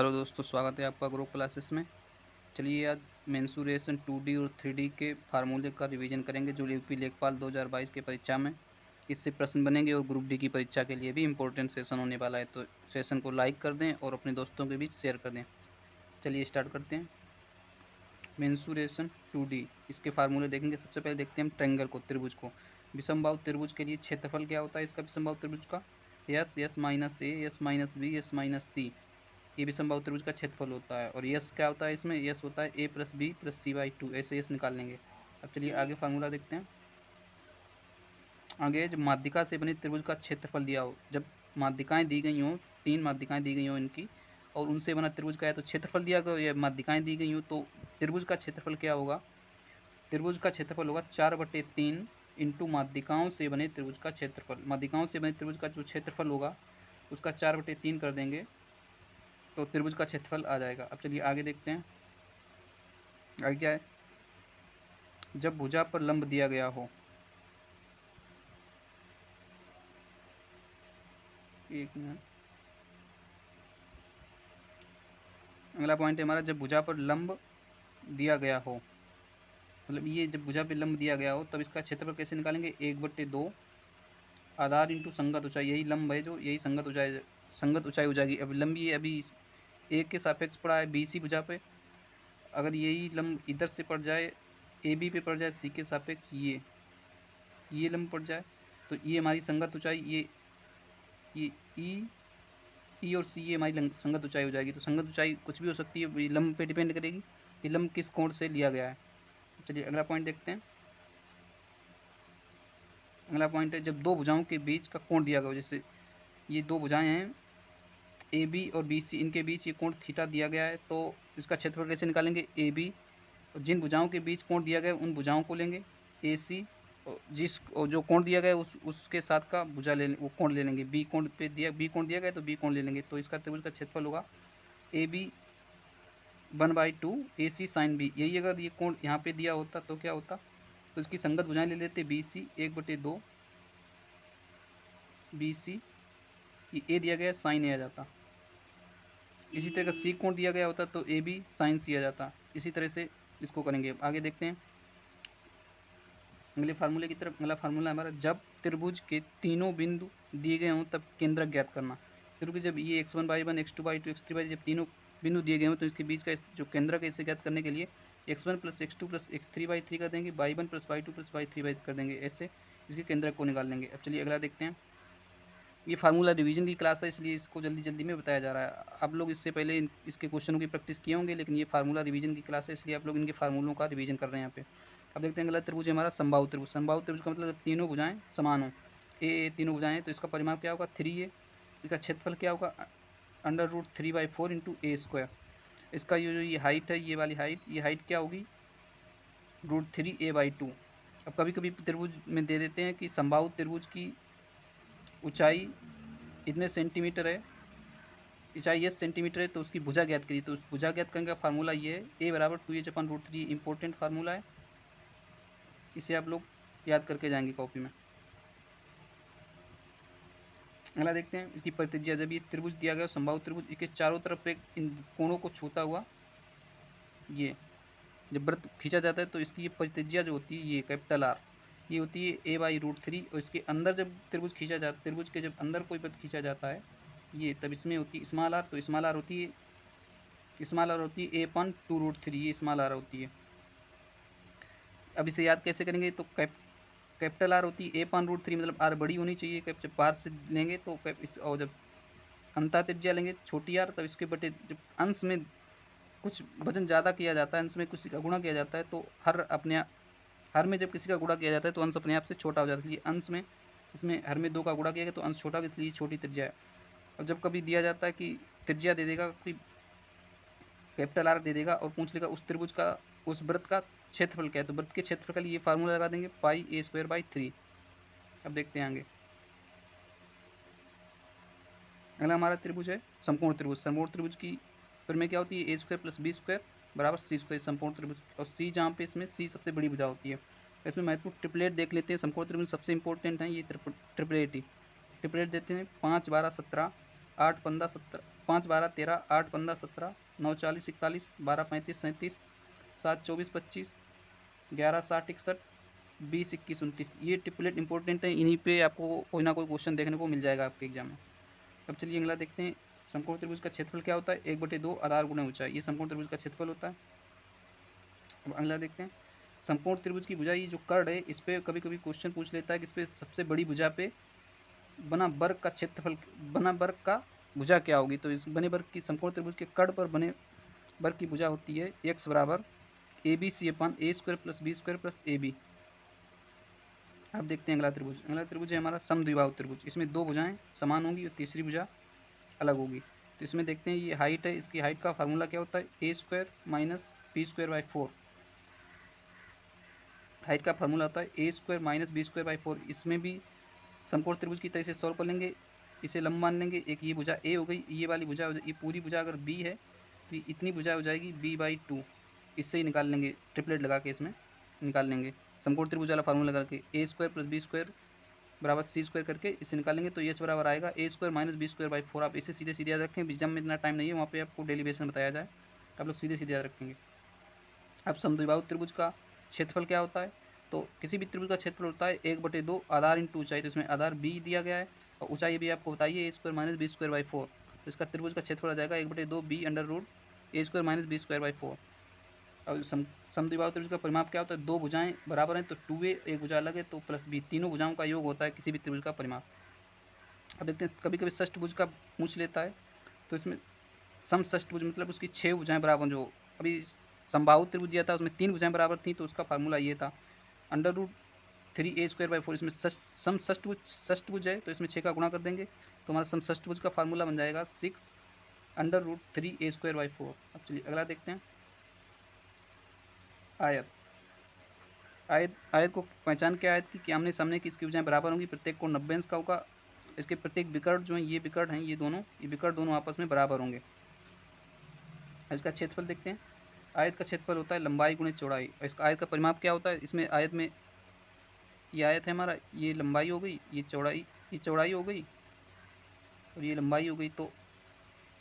Hello दोस्तों, स्वागत है आपका ग्रुप क्लासेस में। चलिए आज मेंसुरेशन 2D और 3D के फार्मूले का रिवीजन करेंगे जो यूपी लेखपाल 2022 के परीक्षा में इससे प्रश्न बनेंगे और ग्रुप डी की परीक्षा के लिए भी इम्पोर्टेंट सेशन होने वाला है। तो सेशन को लाइक कर दें और अपने दोस्तों के बीच शेयर कर दें। चलिए स्टार्ट करते हैं। मेंसुरेशन 2D इसके फार्मूले देखेंगे। सबसे पहले देखते हैं हम ट्रायंगल को, त्रिभुज को। विषमबाहु त्रिभुज के लिए क्षेत्रफल क्या होता है इसका, विषमबाहु त्रिभुज का S S minus A, S minus B, S minus C. ये विषमबाहु त्रिभुज का क्षेत्रफल होता है। और यस क्या होता है इसमें, यस होता है A plus B plus C by 2, ऐसे यस निकाल लेंगे। अब चलिए आगे फार्मूला देखते हैं। आगे जब माध्यिका से बने त्रिभुज का क्षेत्रफल दिया हो, जब माध्यिकाएं दी गई हों, 3 माध्यिकाएं दी गई हों इनकी, और उनसे बना त्रिभुज का है तो क्षेत्रफल दिया गया, या माध्यिकाएं दी गई हों तो त्रिभुज का क्षेत्रफल क्या होगा, त्रिभुज का क्षेत्रफल होगा 4/3 इंटू माध्यिकाओं से बने त्रिभुज का क्षेत्रफल। माध्यिकाओं से बने त्रिभुज का जो क्षेत्रफल होगा उसका 4/3 कर देंगे तो त्रिभुज का क्षेत्रफल आ जाएगा। अब चलिए आगे देखते हैं। आगे क्या है, जब भुजा पर लंब दिया गया हो, एक मिनट, अगला पॉइंट है हमारा, जब भुजा पर लंब दिया गया हो, मतलब ये जब भुजा पर लंब दिया गया हो तब इसका क्षेत्रफल कैसे निकालेंगे, 1/2 आधार इंटू संगत ऊंचाई। यही लंब है जो, यही संगत ऊंचाई हो जाएगी। अब लंबी है, अभी एक के सापेक्ष पड़ा है BC भुजा पे, अगर यही लंब इधर से पड़ जाए AB पे पड़ जाए, C के सापेक्ष ये लंब पड़ जाए तो ये हमारी संगत ऊंचाई, ये ई और सी, ये हमारी संगत ऊंचाई हो जाएगी। तो संगत ऊंचाई कुछ भी हो सकती है, ये लंब पे डिपेंड करेगी कि लंब किस कोण से लिया गया है। चलिए अगला पॉइंट देखते हैं। अगला पॉइंट है, जब दो भुजाओं के बीच का कोण दिया गया हो, जैसे ये दो भुजाएं हैं AB और BC, इनके बीच ये कोण थीटा दिया गया है तो इसका क्षेत्रफल कैसे निकालेंगे, AB, और जिन भुजाओं के बीच कोण दिया गया है उन भुजाओं को लेंगे AC, और जो कोण दिया गया है उसके साथ का भुजा वो कोण ले लेंगे। बी कोण दिया गया तो बी कोण ले लेंगे। तो इसका त्रिभुज का क्षेत्रफल होगा AB 1/2 AC साइन बी। यही अगर ये कोण यहाँ पे दिया होता तो क्या होता, तो इसकी संगत भुजाएं ले लेते BC 1/2 BC, ये A दिया गया साइन A आ जाता। इसी तरह का C कोण दिया गया होता तो AB साइन C आ जाता। इसी तरह से इसको करेंगे। आगे देखते हैं अगले फार्मूले की तरफ। अगला फार्मूला हमारा, जब त्रिभुज के तीनों बिंदु दिए गए हों तब केंद्रक ज्ञात करना। त्रिभुज जब ये x1/1 x2/2 x3/, जब तीनों बिंदु दिए गए हों तो इसके बीच का जो केंद्रक है इसे ज्ञात करने के लिए x1 + x2 + x3/3 कर देंगे, y1 + y2 + y3/3 कर देंगे, ऐसे इसके केंद्रक को निकाल लेंगे। अब चलिए अगला देखते हैं। ये फार्मूला रिवीजन की क्लास है इसलिए इसको जल्दी जल्दी में बताया जा रहा है। आप लोग इससे पहले इसके क्वेश्चनों की प्रैक्टिस किए होंगे, लेकिन ये फार्मूला रिवीजन की क्लास है इसलिए आप लोग इनके फार्मूलों का रिवीजन कर रहे हैं यहाँ पे। अब देखते हैं अगला त्रिभुज है हमारा समबाहु त्रिभुज। समबाहु त्रिभुज का मतलब तीनों भुजाएं समान हो, ए तीनों भुजाएं हैं तो इसका परिमाप क्या होगा, 3a। इसका क्षेत्रफल क्या होगा, √3/4 इंटू A²। इसका ये हाइट है, ये वाली हाइट, ये हाइट क्या होगी, √3a/2। अब कभी कभी त्रिभुज में दे देते हैं कि समबाहु त्रिभुज की ऊंचाई इतने सेंटीमीटर है, ऊंचाई 10 सेंटीमीटर है तो उसकी भुजा ज्ञात करिए। तो उस भुजा ज्ञात करने का फार्मूला ये है, A = 2h/√3। इंपॉर्टेंट फार्मूला है, इसे आप लोग याद करके जाएंगे कॉपी में। अगला देखते हैं इसकी परित्रिज्या। जब ये त्रिभुज दिया गया समबाहु त्रिभुज, इसके चारों तरफ एक इन कोणों को छूता हुआ, ये जब वृत्त खींचा जाता है तो इसकी ये परित्रिज्या जो होती है, ये कैपिटल R, ये होती है A/√3। और इसके अंदर जब त्रिभुज खींचा जाता, त्रिभुज के जब अंदर कोई वृत्त खींचा जाता है ये, तब इसमें होती है स्मॉल r। तो स्मॉल r होती है A/2√3, ये स्मॉल r होती है। अब इसे याद कैसे करेंगे, तो कैपिटल R होती है A/√3, मतलब R बड़ी होनी चाहिए। जब बाहर से लेंगे तो और जब अंतः त्रिज्या लेंगे छोटी r, तब इसके बटे जब अंश में कुछ वजन ज़्यादा किया जाता है, अंश में किसी का गुणा किया जाता है तो हर में जब किसी का गुणा किया जाता है तो अंश अपने आप से छोटा हो जाता है। इसलिए अंश में, इसमें हर में 2 का गुणा किया गया तो अंश छोटा, इसलिए छोटी त्रिज्या है। और जब कभी दिया जाता है कि त्रिज्या दे देगा, कोई कैपिटल R दे देगा और पूछ लेगा उस त्रिभुज का, उस वृत्त का क्षेत्रफल क्या है, तो वृत्त के क्षेत्रफल का लिए फार्मूला लगा देंगे πa²/3। अब देखते हैं आगे। अगला हमारा त्रिभुज है समकोण त्रिभुज। समकोण त्रिभुज की फिर में क्या होती है, a² + b² = c², समकोण त्रिभुज। और c जहाँ पे, इसमें c सबसे बड़ी भुजा होती है। इसमें महत्वपूर्ण ट्रिपलेट देख लेते हैं। समकोण त्रिभुज सबसे इंपॉर्टेंट है ये ट्रिपलेट ही। ट्रिपलेट देते हैं 5, 12, 17, 8, 15, 17, 5 12 13 8 15 17 9 40 41 12 35 37 7 24 25 11 60 61 20 21 29 ये ट्रिपलेट इंपॉर्टेंट है, इन्हीं पे आपको कोई ना कोई क्वेश्चन देखने को मिल जाएगा आपके एग्जाम में। अब चलिए अगला देखते हैं, समकोण त्रिभुज का क्षेत्रफल क्या होता है? 1/2 आधार गुणे ऊंचाई, ये समकोण त्रिभुज का क्षेत्रफल होता है। अब अगला देखते हैं, समकोण त्रिभुज की भुजा, ये जो कर्ड है इस पर कभी कभी क्वेश्चन पूछ लेता है कि इस पर सबसे बड़ी भुजा पे बना वर्ग का क्षेत्रफल, बना वर्ग का भुजा क्या होगी? तो इस बने वर्ग की, समकोण त्रिभुज के कर्ड पर बने वर्ग की भुजा होती है x बराबर ABC/A² + B² + AB। अब देखते हैं अगला त्रिभुज। अगला त्रिभुज है हमारा समद्विबाहु त्रिभुज, इसमें दो भुजाएं समान होंगी और तीसरी भुजा अलग होगी। तो इसमें देखते हैं, ये हाइट है, इसकी हाइट का फार्मूला क्या होता है? A² - B²/4। हाइट का फार्मूला होता है A² - B²/4। इसमें भी समकोण त्रिभुज की तरह से सॉल्व कर लेंगे, इसे लंब मान लेंगे। एक ये भुजा ए हो गई, ये वाली भुजा, ये पूरी भुजा अगर बी है तो इतनी भुजा हो जाएगी B/2। इससे ही निकाल लेंगे, ट्रिपलेट लगा के इसमें निकाल लेंगे समकोण त्रिभुज वाला फार्मूला लगा के। A² + B² बराबर C² करके इसे निकालेंगे तो H बराबर आएगा A² - B²/4। आप इसे सीधे सीधे याद रखें, एग्जाम में इतना टाइम नहीं है, वहाँ पे आपको डेरिवेशन बताया जाए, आप लोग सीधे सीधे याद रखेंगे। अब समद्विबाहु त्रिभुज का क्षेत्रफल क्या होता है? तो किसी भी त्रिभुज का क्षेत्रफल होता है 1/2 आधार इंटू ऊंचाई। तो इसमें आधार b दिया गया है और ऊंचाई भी आपको बताइए A² - B²/4। तो इसका त्रिभुज का क्षेत्रफल आ जाएगा 1/2 B√A² - B²/4। और समद्विबाहु त्रिभुज का परिमाप क्या होता है? दो भुजाएं बराबर हैं तो 2a, एक भुजा अलग है तो +b, तीनों भुजाओं का योग होता है किसी भी त्रिभुज का परिमाप। अब देखते हैं, कभी कभी षष्ठभुज का पूछ लेता है, तो इसमें समषष्ठभुज मतलब उसकी 6 भुजाएं बराबर, जो अभी समबाहु त्रिभुज दिया था उसमें 3 भुजाएं बराबर थी, तो उसका फार्मूला ये था √3a²/4। इसमें समषष्ठभुज षष्ठभुज है तो इसमें 6 का गुणा कर देंगे तो हमारा समषष्ठभुज का फार्मूला बन जाएगा 6√3a²/4। अब चलिए अगला देखते हैं, आयत। आयत, आयत को पहचान के आयत की आमने सामने की इसकी भुजाएं बराबर होंगी, प्रत्येक कोण 90 अंश का होगा। इसके प्रत्येक विकर्ण जो है, ये विकर्ण हैं, ये विकर्ण दोनों आपस में बराबर होंगे। अब इसका क्षेत्रफल देखते हैं। आयत का क्षेत्रफल होता है लंबाई गुणे चौड़ाई, और इसका आयत का परिमाप क्या होता है? इसमें आयत में, ये आयत है हमारा, ये लंबाई हो गई, ये चौड़ाई हो गई और ये लंबाई हो गई, तो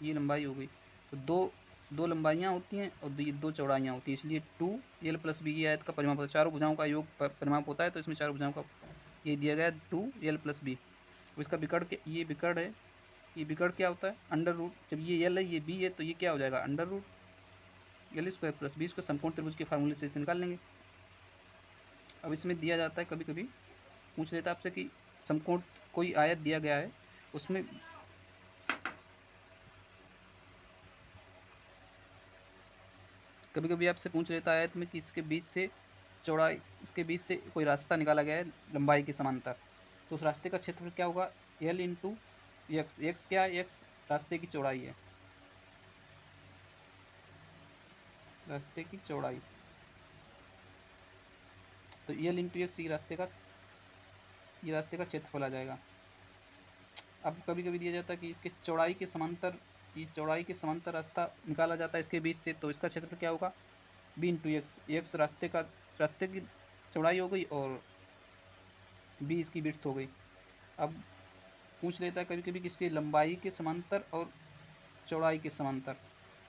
ये लंबाई हो गई, तो दो दो लंबाइयाँ होती हैं और ये दो चौड़ाइयाँ होती हैं, इसलिए 2l + b ये आयत का परिमाप होता है। चारों भुजाओं का योग परिमाप होता है, तो इसमें चारों भुजाओं का ये दिया गया है 2l + b। इसका विकर्ण के, ये विकर्ण है, ये विकर्ण क्या होता है? √, जब ये l है ये b है तो ये क्या हो जाएगा? √l² + b को समकोण त्रिभुज के फार्मूले से इसे निकाल लेंगे। अब इसमें दिया जाता है, कभी कभी पूछ लेता है आपसे कि समकोण, कोई आयत दिया गया है उसमें कभी कभी आपसे पूछ लेता है आयत में कि इसके बीच से चौड़ाई, इसके बीच से कोई रास्ता निकाला गया है लंबाई के समांतर, तो उस रास्ते का क्षेत्रफल क्या होगा? l × x। x क्या है? x रास्ते की चौड़ाई है, रास्ते की चौड़ाई, तो l × x ये रास्ते का क्षेत्रफल आ जाएगा। अब कभी कभी दिया जाता है कि इसके चौड़ाई के समांतर, ये चौड़ाई के समांतर रास्ता निकाला जाता है इसके बीच से, तो इसका क्षेत्रफल क्या होगा? b × x। x रास्ते की चौड़ाई हो गई और b इसकी विड्थ हो गई। अब पूछ लेता है कभी कभी कि इसकी लंबाई के समांतर और चौड़ाई के समांतर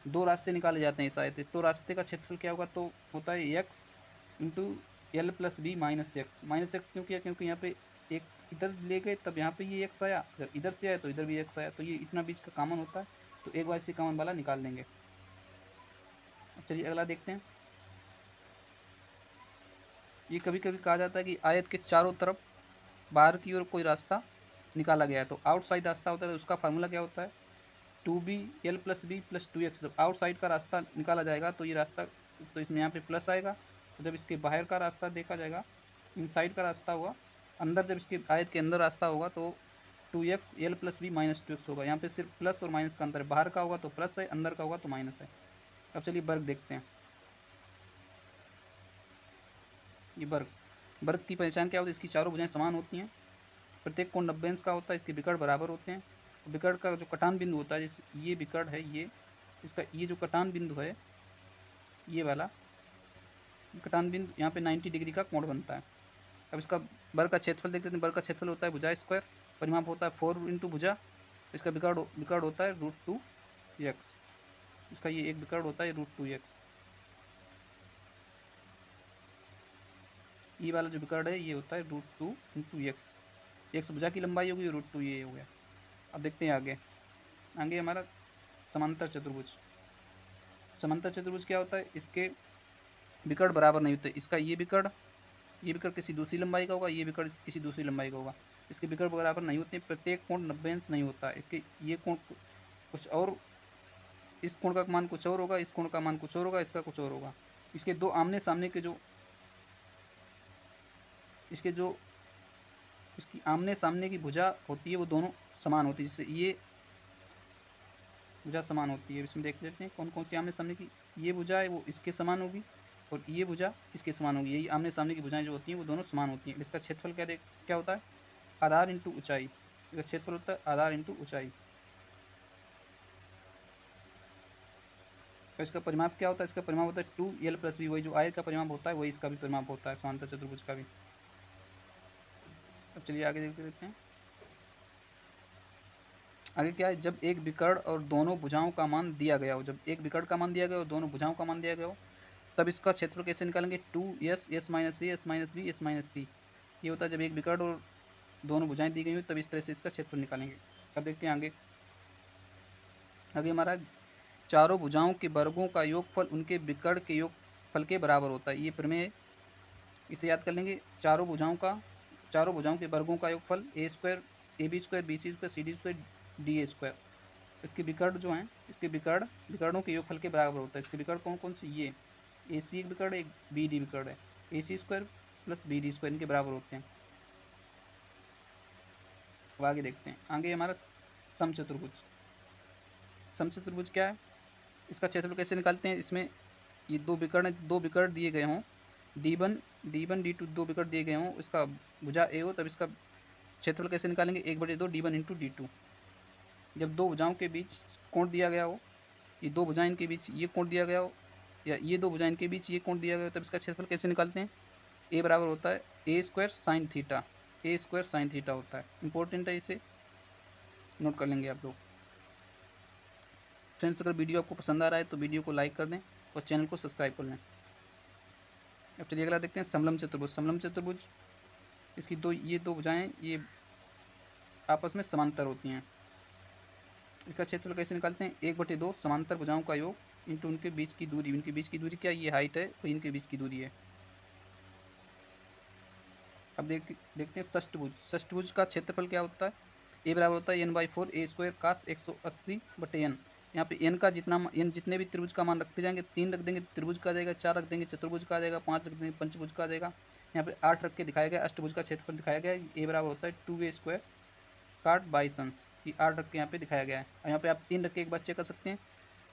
दो रास्ते निकाले जाते हैं इस आयत, तो रास्ते का क्षेत्रफल क्या होगा? तो होता है x × l + b - x। -x क्यों किया? क्योंकि यहाँ पे एक इधर ले गए तब यहाँ पे ये x आया, अगर इधर से आया तो इधर भी x आया, तो ये इतना बीच का कॉमन होता है, तो एक बार से कॉमन वाला निकाल लेंगे। चलिए अगला देखते हैं। ये कभी कभी कहा जाता है कि आयत के चारों तरफ बाहर की ओर कोई रास्ता निकाला गया है, तो आउटसाइड रास्ता होता है, तो उसका फार्मूला क्या होता है? 2bl + b + 2x। जब आउटसाइड का रास्ता निकाला जाएगा तो ये रास्ता, तो इसमें यहाँ पे प्लस आएगा, तो जब इसके बाहर का रास्ता देखा जाएगा, इनसाइड का रास्ता हुआ, अंदर जब इसके आयत के अंदर रास्ता होगा तो 2x l + b - 2x होगा। यहाँ पे सिर्फ प्लस और माइनस का अंतर है, बाहर का होगा तो प्लस है, अंदर का होगा तो माइनस है। अब चलिए वर्ग देखते हैं। ये वर्ग की पहचान क्या होती है? इसकी चारों भुजाएं समान होती हैं, प्रत्येक कोण 90 अंश का होता है, इसके विकर्ण बराबर होते हैं। विकर्ण का जो कटान बिंदु होता है, जैसे ये विकर्ण है, ये इसका ये जो कटान बिंदु है, ये वाला कटान बिंदु, यहाँ पे 90 डिग्री का कोण बनता है। अब इसका वर्ग का क्षेत्रफल देखते हैं। वर्ग का क्षेत्रफल होता है भुजा स्क्वायर, परिमाप होता है 4 × भुजा, इसका विकर्ण होता है √2 एक्स। इसका ये एक विकर्ण होता है √2x। ये वाला जो विकर्ण है ये होता है √2 × x भुजा की लंबाई होगी, √2 ये हो गया। अब देखते हैं आगे। आगे हमारा समांतर चतुर्भुज। समांतर चतुर्भुज क्या होता है, इसके विकर्ण बराबर नहीं होते। इसका ये विकर्ण किसी दूसरी लंबाई का होगा, ये विकर्ण किसी दूसरी लंबाई का होगा। इसके विकर्ण बराबर नहीं होते, प्रत्येक कोण 90 अंश नहीं होता। इसके ये कोण कुछ और, इस कोण का मान कुछ और होगा, इस कोण का मान कुछ और होगा, इसका कुछ और होगा। इसके दो आमने सामने के जो इसके जो इसकी आमने सामने की भुजा होती है वो दोनों समान होती है, जिससे ये भुजा समान होती है। इसमें देख लेते हैं कौन कौन सी आमने सामने की। ये भुजा है वो इसके समान होगी और ये भुजा इसके समान होगी। यही आमने सामने की भुजाएं जो होती हैं वो दोनों समान होती हैं। इसका क्षेत्रफल क्या होता है, आधार इंटू ऊंचाई। इसका क्षेत्रफल होता है आधार इंटू ऊंचाई। तो इसका परिमाप क्या होता है, इसका परिमाप होता है 2l + b। वही जो आयत का परिमाप होता है वही इसका भी परिमाप होता है, समांतर चतुर्भुज का भी। अब चलिए आगे देखते रहते हैं। आगे क्या है, जब एक विकर्ण और दोनों भुजाओं का मान दिया गया हो, जब एक विकर्ण का मान दिया गया हो, दोनों भुजाओं का मान दिया गया हो, तब इसका क्षेत्रफल कैसे निकालेंगे, 2s, s - a, s - b, s - c। ये होता है जब एक विकर्ण और दोनों भुजाएं दी गई हो तब इस तरह से इसका क्षेत्रफल निकालेंगे। अब देखते हैं आगे। आगे हमारा चारों भुजाओं के वर्गों का योगफल उनके विकर्ण के योगफल के बराबर होता है। ये प्रमेय, इसे याद कर लेंगे। चारों भुजाओं के वर्गों का योगफल a² ab² bc² cd², da²। इसके विकर्ण जो हैं, इसके विकर्णों के योगफल के बराबर होता है। इसके विकर्ण कौन कौन से, ये AC एक विकर्ण है, एक BD विकर्ण है। AC² + BD² इनके बराबर होते हैं। अब आगे देखते हैं। आगे हमारा समचतुर्भुज। समचतुर्भुज क्या है, इसका क्षेत्रफल कैसे निकालते हैं। इसमें ये दो विकर्ण दिए गए हों, D1 D2 दो विकर्ण दिए गए हों, इसका भुजा A हो, तब इसका क्षेत्रफल कैसे निकालेंगे, 1/2 D1 × D2। जब दो भुजाओं के बीच कोण दिया गया हो, ये दो भुजाएं इनके बीच ये कोण दिया गया हो, या ये दो भुजाएं इनके बीच ये कोण दिया गया हो, तब इसका क्षेत्रफल कैसे निकालते हैं। A बराबर होता है a² sin theta. a² sin theta होता है। इंपॉर्टेंट है, इसे नोट कर लेंगे आप लोग। फ्रेंड्स, अगर वीडियो आपको पसंद आ रहा है तो वीडियो को लाइक कर दें और चैनल को सब्सक्राइब कर लें। अब चलिए अगला देखते हैं, समलम चतुर्भुज। समलम चतुर्भुज, इसकी ये दो भुजाएं ये आपस में समांतर होती हैं। इसका क्षेत्रफल कैसे निकालते हैं, 1/2 समांतर भुजाओं का योग इंटू उनके बीच की दूरी। उनके बीच की दूरी क्या, ये हाइट है, वही इनके बीच की दूरी है। अब देखते हैं षष्ठभुज। षष्ठभुज का क्षेत्रफल क्या होता है, a बराबर होता है n/4 a² cos 180/n। यहाँ पे n जितने भी त्रिभुज का मान रखते जाएंगे, 3 रख देंगे त्रिभुज का आ जाएगा, 4 रख देंगे चतुर्भुज का आ जाएगा, 5 रख देंगे पंचभुज का आ जाएगा। यहाँ पे 8 रख के दिखाया गया, अष्टभुज का क्षेत्रफल दिखाया गया है। a बराबर होता है 2a² cot 22। ये 8 रख के यहाँ पे दिखाया गया है। और यहाँ पे आप 3 रख के एक बार चेक कर सकते हैं,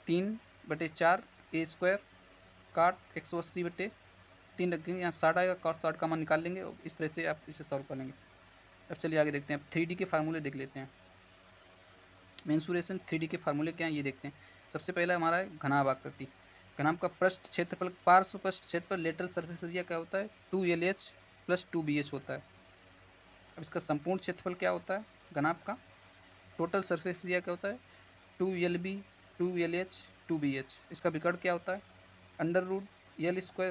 3/4 a² cot 180/3 रखेंगे, यहाँ 60 आएगा, cot 60 का मान निकाल लेंगे और इस तरह से आप इसे सॉल्व कर लेंगे। अब चलिए आगे देखते हैं। अब 3D के फार्मूले देख लेते हैं। मेंसुरेशन 3D के फार्मूले क्या हैं ये देखते हैं। सबसे पहला हमारा है घनाभ आकृति। घनाभ का पृष्ठ क्षेत्रफल, पार्श्व पृष्ठ क्षेत्रफल, लेटरल सरफेस एरिया क्या होता है, 2LH + 2BH होता है। अब इसका संपूर्ण क्षेत्रफल क्या होता है घनाभ का, टोटल सरफेस एरिया क्या होता है, 2LB 2LH 2BH। इसका विकर्ण क्या होता है, √L²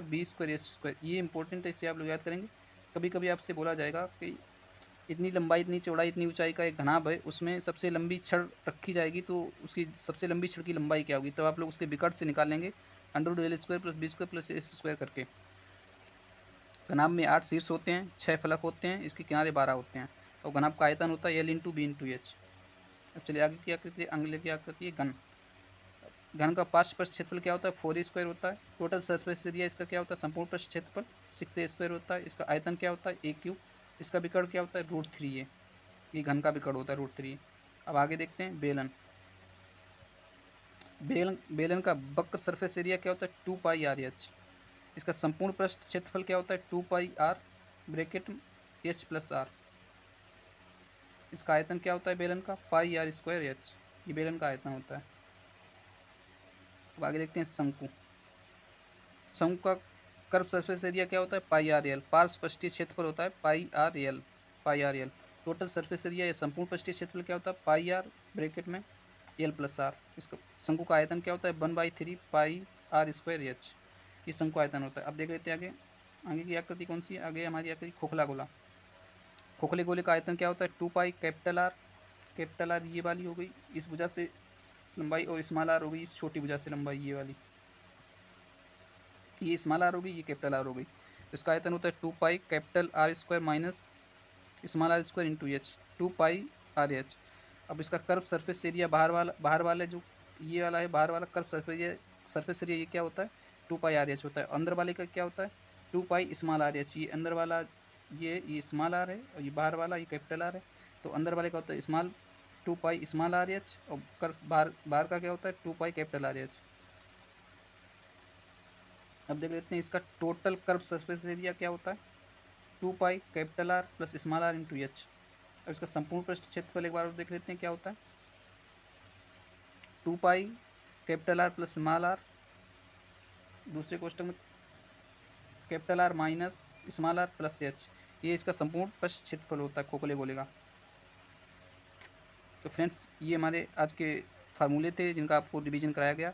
B² H²। ये इंपॉर्टेंट है, इसे आप लोग याद करेंगे। कभी कभी आपसे बोला जाएगा कि इतनी लंबाई, इतनी चौड़ाई, इतनी ऊंचाई का एक घनाभ है, उसमें सबसे लंबी छड़ रखी जाएगी, तो उसकी सबसे लंबी छड़ की लंबाई क्या होगी, तब आप लोग उसके विकर्ण से निकालेंगे, √L² + B² + H² करके। घनाभ में 8 शीर्ष होते हैं, 6 फलक होते हैं, इसके किनारे 12 होते हैं, और घनाभ का आयतन होता है L × B × H। अब चलिए आगे की आकृति, अगले की आकृति है घन। घन का पार्श्व पृष्ठ क्षेत्रफल क्या होता है, 4a² होता है। टोटल सरफेस एरिया इसका क्या होता है, संपूर्ण पृष्ठ क्षेत्रफल 6a² होता है। इसका आयतन क्या होता है, a³। इसका विकर्ण क्या होता है, √3a। ये घन का विकर्ण होता है, √3। अब आगे देखते हैं बेलन। बेलन का वक्र सरफेस एरिया क्या होता है, 2πr/h। इसका संपूर्ण पृष्ठ क्षेत्रफल क्या होता है, 2πr ब्रैकेट h + r। इसका आयतन क्या होता है बेलन का, πr²h। ये बेलन का आयतन होता है। अब आगे देखते हैं शंकु। शंकु का कर्व सरफेस एरिया क्या होता है, πrl। पार्श्व पृष्ठीय क्षेत्रफल होता है πrl। टोटल सरफेस एरिया या संपूर्ण पृष्ठीय क्षेत्रफल क्या होता है, πr ब्रैकेट में एल प्लस आर। इसका शंकु का आयतन क्या होता है 1/3 पाई आर स्क्वायर एच, ये शंकु आयतन होता है। अब देख लेते हैं आगे, आगे की आकृति कौन सी है, आगे हमारी आकृति खोखला गोला। खोखले गोले का आयतन क्या होता है 2 पाई कैपिटल आर ये वाली हो गई इस भुजा से लंबाई, और स्मॉल आर हो गई इस छोटी भुजा से लंबाई ये वाली, ये स्मॉल आर हो गई, ये कैपिटल आर हो गई। तो इसका आयतन होता है 2 pi capital R square minus small r square into h, 2 pi r h. अब इसका कर्व सरफेस एरिया बाहर वाला जो ये वाला है, बाहर वाला कर्व सरफेस एरिया ये क्या होता है 2 पाई आर एच होता है। अंदर वाले का क्या होता है 2 पाई स्मॉल आर एच, ये अंदर वाला ये स्मॉल आर है और ये बाहर वाला ये कैपिटल आर है। तो अंदर वाले का होता है small 2 pi small R H, और कर्व बाहर का क्या होता है 2 पाई कैपिटल आर एच। अब देख लेते हैं इसका टोटल कर्व सरफेस एरिया क्या होता है 2 pi capital R plus small r into h. अब इसका संपूर्ण पृष्ठ क्षेत्रफल एक बार और देख लेते हैं क्या होता है 2 pi capital R plus small r, दूसरे कोष्टक में capital R minus small r plus h, ये इसका संपूर्ण पृष्ठ क्षेत्रफल होता है खोखले गोले का। तो फ्रेंड्स ये हमारे आज के फार्मूले थे जिनका आपको रिवीजन कराया गया।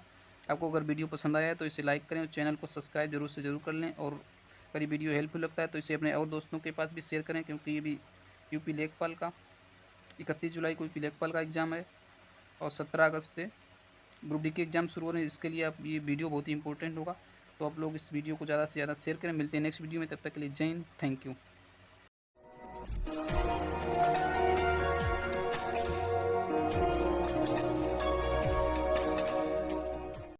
आपको अगर वीडियो पसंद आया है तो इसे लाइक करें और चैनल को सब्सक्राइब जरूर से ज़रूर कर लें, और अगर ये वीडियो हेल्पफुल लगता है तो इसे अपने और दोस्तों के पास भी शेयर करें, क्योंकि ये भी यूपी लेखपाल का 31 जुलाई को यूपी लेखपाल का एग्ज़ाम है और 17 अगस्त से ग्रुप डी के एग्ज़ाम शुरू हो रहे हैं। इसके लिए आप ये वीडियो बहुत ही इंपॉर्टेंट होगा, तो आप लोग इस वीडियो को ज़्यादा से ज़्यादा शेयर करें। मिलते हैं नेक्स्ट वीडियो में, तब तक के लिए जय हिंद, थैंक यू।